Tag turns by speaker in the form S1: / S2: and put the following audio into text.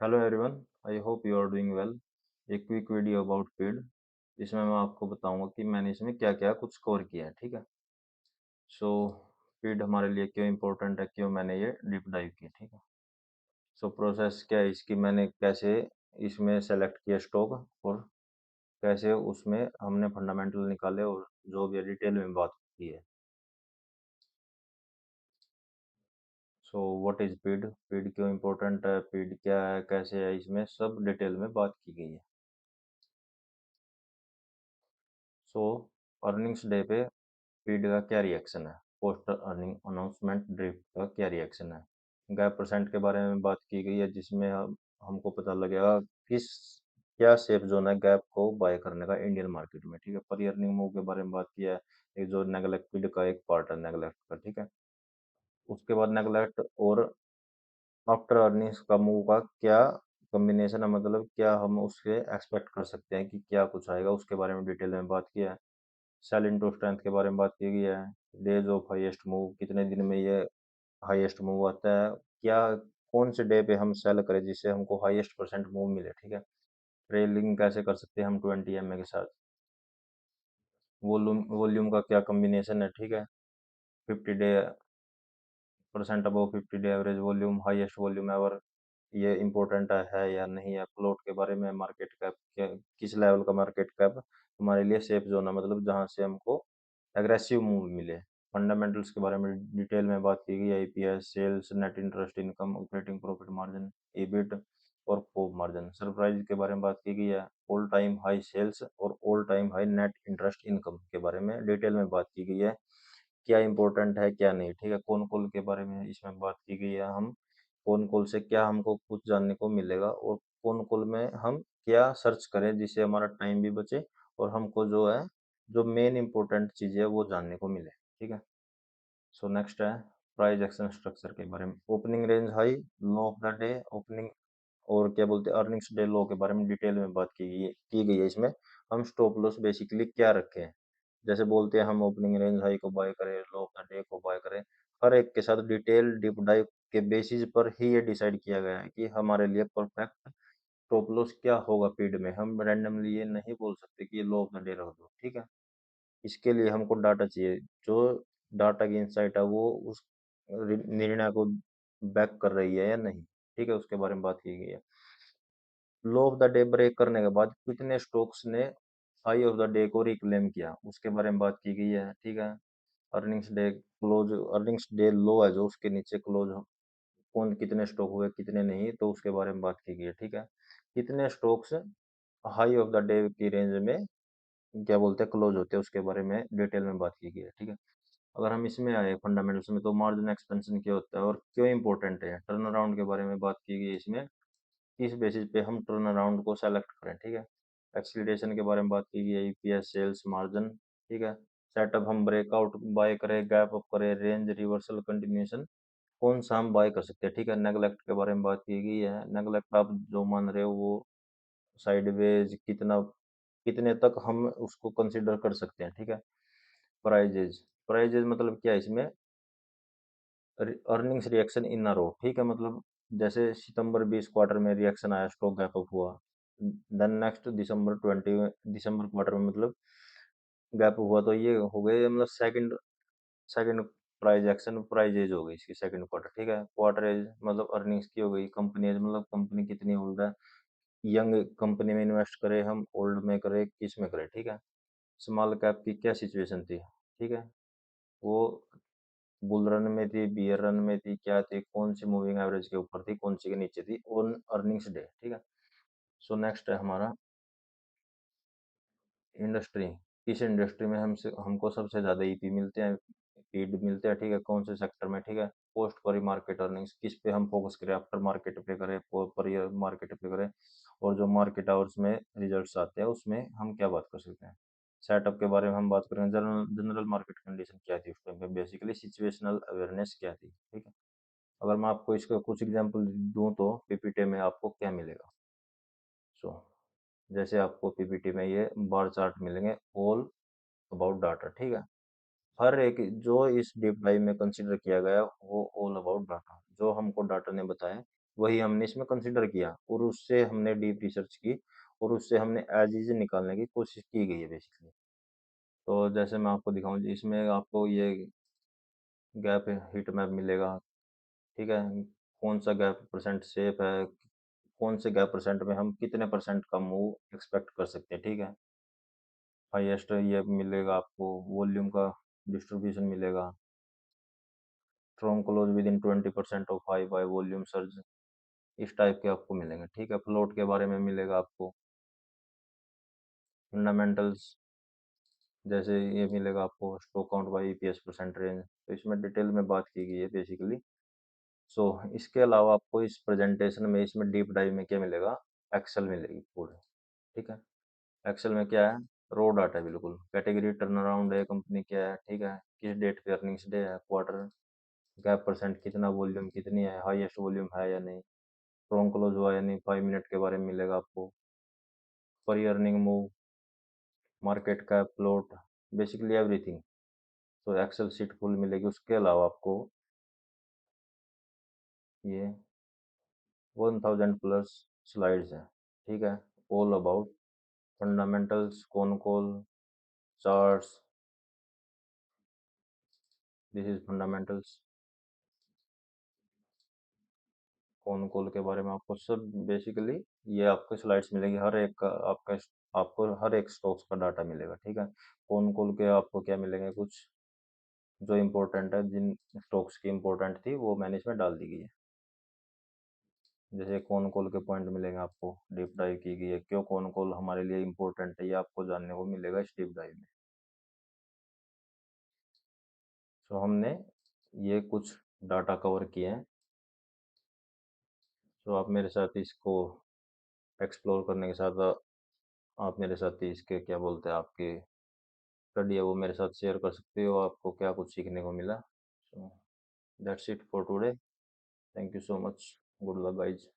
S1: Hello everyone, I hope you are doing well. एक quick video about feed, जिसमें मैं आपको बताऊंगा कि मैंने इसमें क्या क्या कुछ स्कोर किया है। ठीक है। सो फीड हमारे लिए क्यों इम्पोर्टेंट है, क्यों मैंने ये डीप डाइव की। ठीक है। सो प्रोसेस क्या है इसकी, मैंने कैसे इसमें सेलेक्ट किया स्टॉक, और कैसे उसमें हमने फंडामेंटल निकाले, और जो भी डिटेल में बात की है। So what is feed, feed क्यों इम्पोर्टेंट है, फीड क्या है, कैसे है, इसमें सब डिटेल में बात की गई है। सो अर्निंग्स डे पे फीड का क्या रिएक्शन है, पोस्ट अर्निंग अनाउंसमेंट ड्रिफ्ट का क्या रिएक्शन है। गैप परसेंट के बारे में बात की गई है, जिसमें हमको पता लगेगा किस क्या सेफ जोन है गैप को बाय करने का इंडियन मार्केट में। ठीक है। पर अर्निंग मूव के बारे में बात किया है, एक जो नेगलेक्टेड का एक पार्ट है नेगलेक्ट का। ठीक है। उसके बाद नेगलेक्ट और आफ्टर अर्निंग्स का मूव का क्या कॉम्बिनेशन है, मतलब क्या हम उससे एक्सपेक्ट कर सकते हैं कि क्या कुछ आएगा, उसके बारे में डिटेल में बात किया है। सेल इनटू स्ट्रेंथ के बारे में बात की गई है। डेज ऑफ हाईएस्ट मूव, कितने दिन में ये हाईएस्ट मूव आता है, क्या कौन से डे पे हम सेल करें जिससे हमको हाईएस्ट परसेंट मूव मिले। ठीक है। ट्रेलिंग कैसे कर सकते हैं हम 20 MA के साथ। वॉल्यूम वॉल्यूम का क्या कॉम्बिनेशन है। ठीक है। 50 day percent above 50 day average volume, highest volume ever, ये इम्पोर्टेंट है या नहीं है। फ्लोट के बारे में, मार्केट कैप किस लेवल का मार्केट कैप हमारे लिए सेफ जोन है, मतलब जहां से हमको एग्रेसिव मूव मिले। फंडामेंटल्स के बारे में डिटेल में बात की गई, IPS, sales, net interest income, operating profit margin, EBIT और पॉप मार्जिन। सरप्राइज के बारे में बात की गई है, ऑल टाइम हाई सेल्स और all time high net interest income के बारे में डिटेल में बात की गई है, क्या इंपॉर्टेंट है क्या नहीं। ठीक है। कौन कॉल के बारे में इसमें बात की गई है, हम कौन कॉल से क्या हमको कुछ जानने को मिलेगा, और कौन कॉल में हम क्या सर्च करें जिससे हमारा टाइम भी बचे और हमको जो है जो मेन इंपॉर्टेंट चीज़ है वो जानने को मिले। ठीक है। सो नेक्स्ट है प्राइस एक्शन स्ट्रक्चर के बारे में। Opening range high, low of the day, opening और क्या बोलते हैं अर्निंग्स डे लो के बारे में डिटेल में बात की गई है। इसमें हम स्टॉप लॉस बेसिकली क्या रखें, जैसे बोलते हैं हम ओपनिंग रेंज हाई को बाय करें, लो ऑफ द डे को बाय करें। हर एक के साथ डिटेल डीप डाइव के बेसिस पर ही ये डिसाइड किया गया है कि हमारे लिए परफेक्ट स्टॉप लॉस क्या होगा फीड में। हम रैंडमली ये नहीं बोल सकते कि ये लो ऑफ द डे रख दो। ठीक है। इसके लिए हमको डाटा चाहिए, जो डाटा की इंसाइट है वो उस निर्णय को बैक कर रही है या नहीं। ठीक है। उसके बारे में बात की गई है। लो ऑफ द डे ब्रेक करने के बाद कितने स्टॉक्स ने हाई ऑफ द डे को रिक्लेम किया, उसके बारे में बात की गई है। ठीक है। Earnings day close, earnings day लो है जो उसके नीचे क्लोज कौन कितने स्टॉक हुए कितने नहीं, तो उसके बारे में बात की गई है। ठीक है। कितने stocks high of the day की रेंज में क्या बोलते हैं क्लोज होते हैं, उसके बारे में डिटेल में बात की गई है। ठीक है। अगर हम इसमें आए फंडामेंटल्स में, तो मार्जिन एक्सपेंशन क्या होता है और क्यों इंपॉर्टेंट है। टर्न अराउंड के बारे में बात की गई है इसमें, किस बेसिस पे हम टर्न अराउंड को सेलेक्ट करें। ठीक है। एक्सीलरेशन के बारे में बात की गई है, ईपीएस, सेल्स, मार्जिन। ठीक है। सेटअप हम ब्रेकआउट बाय करें, गैप अप करें, रेंज रिवर्सल, कंटिन्यूएशन, कौन सा हम बाय कर सकते हैं। ठीक है। नेगलेक्ट के बारे में बात की गई है, नेगलेक्ट आप जो मान रहे हो वो साइडवेज कितना, कितने तक हम उसको कंसिडर कर सकते हैं। ठीक है। प्राइजेज, प्राइजेज मतलब क्या है इसमें, अर्निंग्स रिएक्शन इन अ रो। ठीक है। मतलब जैसे सितंबर 20 क्वार्टर में रिएक्शन आया, स्टॉक गैप अप हुआ, देन नेक्स्ट दिसंबर क्वार्टर में मतलब गैप हुआ, तो ये हो गए मतलब second second price action, price edge हो गई इसकी सेकंड क्वार्टर। ठीक है। क्वार्टर एज मतलब अर्निंग्स की हो गई, कंपनी एज मतलब कंपनी कितनी ओल्ड है, यंग कंपनी में इन्वेस्ट करें हम, ओल्ड में करें, किस में करें। ठीक है। स्मॉल कैप की क्या सिचुएशन थी। ठीक है। वो बुल रन में थी, बियर रन में थी, क्या थी, कौन सी मूविंग एवरेज के ऊपर थी, कौन सी के नीचे थी ऑन अर्निंग्स डे। ठीक है। सो नेक्स्ट है हमारा इंडस्ट्री, किस इंडस्ट्री में हमको सबसे ज़्यादा ईपी मिलते हैं, फीड मिलते हैं। ठीक है। कौन से सेक्टर में। ठीक है। पोस्ट परी मार्केट अर्निंग्स, किस पे हम फोकस करें, आफ्टर मार्केट पे करें, परी मार्केट पे करें, और जो मार्केट आवर्स में रिजल्ट्स आते हैं उसमें हम क्या बात कर सकते हैं। सेटअप के बारे में हम बात करेंगे, जनरल जनरल मार्केट कंडीशन क्या थी उस टाइम, बेसिकली सिचुएशनल अवेयरनेस क्या थी। ठीक है। अगर मैं आपको इसका कुछ एग्जांपल दूं तो पीपीटी में आपको क्या मिलेगा। सो जैसे आपको पीपीटी में ये बार चार्ट मिलेंगे, ऑल अबाउट डाटा। ठीक है। हर एक जो इस डीप डाइव में कंसिडर किया गया वो ऑल अबाउट डाटा, जो हमको डाटा ने बताया वही हमने इसमें कंसिडर किया और उससे हमने डीप रिसर्च की और उससे हमने एज इज निकालने की कोशिश की गई है बेसिकली। तो जैसे मैं आपको दिखाऊं जी, इसमें आपको ये गैप हीट मैप मिलेगा, ठीक है। कौन सा गैप परसेंट सेफ है, कौन से गैप परसेंट में हम कितने परसेंट का मूव एक्सपेक्ट कर सकते हैं, ठीक है। हाईएस्ट ये मिलेगा आपको, वॉल्यूम का डिस्ट्रीब्यूशन मिलेगा, strong close with in 20% of high by volume surge, इस टाइप के आपको मिलेंगे, ठीक है। फ्लोट के बारे में मिलेगा आपको, फंडामेंटल्स जैसे ये मिलेगा आपको, stock count by EPS percent range, तो इसमें डिटेल में बात की गई है बेसिकली। सो इसके अलावा आपको इस प्रेजेंटेशन में, इसमें डीप डाइव में क्या मिलेगा, एक्सेल मिलेगी पूरी, ठीक है। एक्सेल में क्या है, रो डाटा है बिल्कुल, कैटेगरी, टर्न अराउंड है, कंपनी क्या है, ठीक है, किस डेट पे अर्निंग्स डे है, क्वार्टर, गैप परसेंट कितना, वॉल्यूम कितनी है, हाईएस्ट वॉल्यूम है या नहीं, स्ट्रॉन्ग क्लोज हुआ या नहीं, 5 मिनट के बारे में मिलेगा आपको, पर earning move, market cap, float, basically everything. तो एक्सेल सीट फुल मिलेगी। उसके अलावा आपको ये 1000 प्लस स्लाइड्स हैं, ठीक है, ऑल अबाउट फंडामेंटल्स, कौन call, charts, this is fundamentals, कौन कॉल के बारे में आपको सब बेसिकली ये आपको स्लाइड्स मिलेगी, हर एक का आपका, आपको हर एक स्टॉक्स का डाटा मिलेगा, ठीक है। कौन कॉल के आपको क्या मिलेंगे, कुछ जो इम्पोर्टेंट है, जिन स्टॉक्स की इम्पोर्टेंट थी वो मैंने इसमें डाल दी गई है। जैसे कौन कॉल के पॉइंट मिलेंगे आपको, डीप डाइव की गई है, क्यों कौन कॉल हमारे लिए इम्पोर्टेंट है, ये आपको जानने को मिलेगा इस डीप डाइव में। तो हमने ये कुछ डाटा कवर किए हैं, तो आप मेरे साथ इसको एक्सप्लोर करने के साथ आप मेरे साथ इसके क्या बोलते हैं, आपकी स्टडी है वो मेरे साथ शेयर कर सकते हो, आपको क्या कुछ सीखने को मिला। So that's it for today, thank you so much, good luck guys.